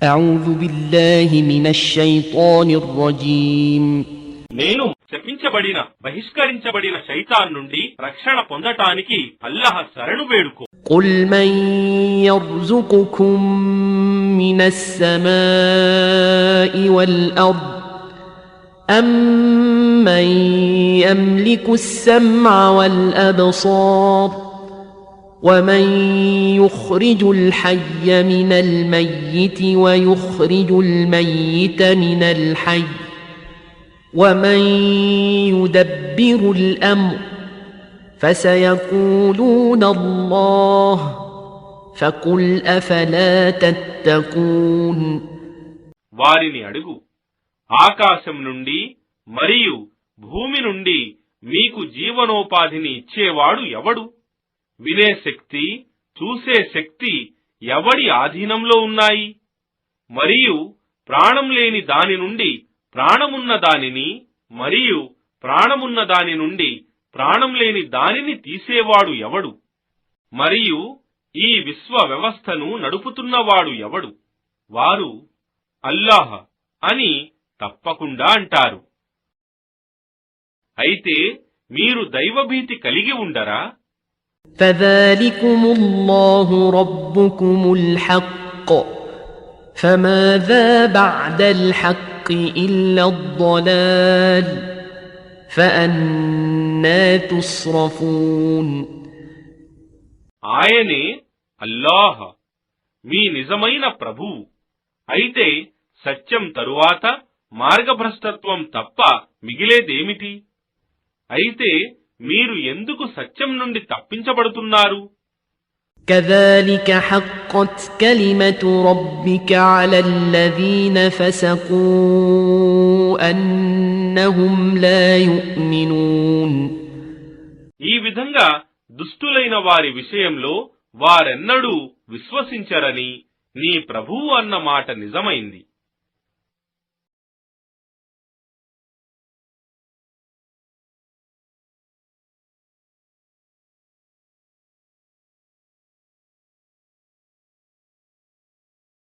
أعوذ بالله من الشيطان الرجيم నేను శపించబడిన బహిష్కరించబడిన శైతాన్ నుండి రక్షణ పొందటానికి అల్లాహ్ శరణు వేడుకో. قل من يرزقكم من السماء والأرض أمن يملك السمع والأبصار ومن يخرج الحي من الميت ويخرج الميت من الحي ومن يدبر الأمر فسيقولون الله فقل أفلا تتقون. వారిని అడుగు, ఆకాశం నుండి మరియు భూమి నుండి మీకు జీవనోపాధిని ఇచ్చేవాడు ఎవడు? వినే శక్తి, చూసే శక్తి ఎవడి ఆధీనంలో ఉన్నాయి? మరియు ప్రాణం లేని దాని నుండి ప్రాణమున్న దానిని మరియు ప్రాణమున్న దాని నుండి ప్రాణం లేని దానిని తీసేవాడు ఎవడు? మరియు ఈ విశ్వ వ్యవస్థను నడుపుతున్నవాడు ఎవడు? వారు అల్లాహ్ అని తప్పకుండా అంటారు. అయితే మీరు దైవభీతి కలిగి ఉండరా? فذلكم الله ربكم الحق فماذا بعد الحق إلا الضلال فأنى تصرفون. ఆయనే అల్లాహ్, మీ నిజమైన ప్రభువు. అయితే సత్యం తరువాత మార్గభ్రష్టత్వం తప్ప మిగిలేదేమిటి? అయితే మీరు ఎందుకు సత్యం నుండి తప్పించబడుతున్నారు? كذلك حقت كلمة ربك على الذين فسقوا أنهم لا يؤمنون. ఈ విధంగా దుష్టులైన వారి విషయంలో వారెన్నడూ విశ్వసించరని నీ ప్రభువు అన్న మాట నిజమైంది.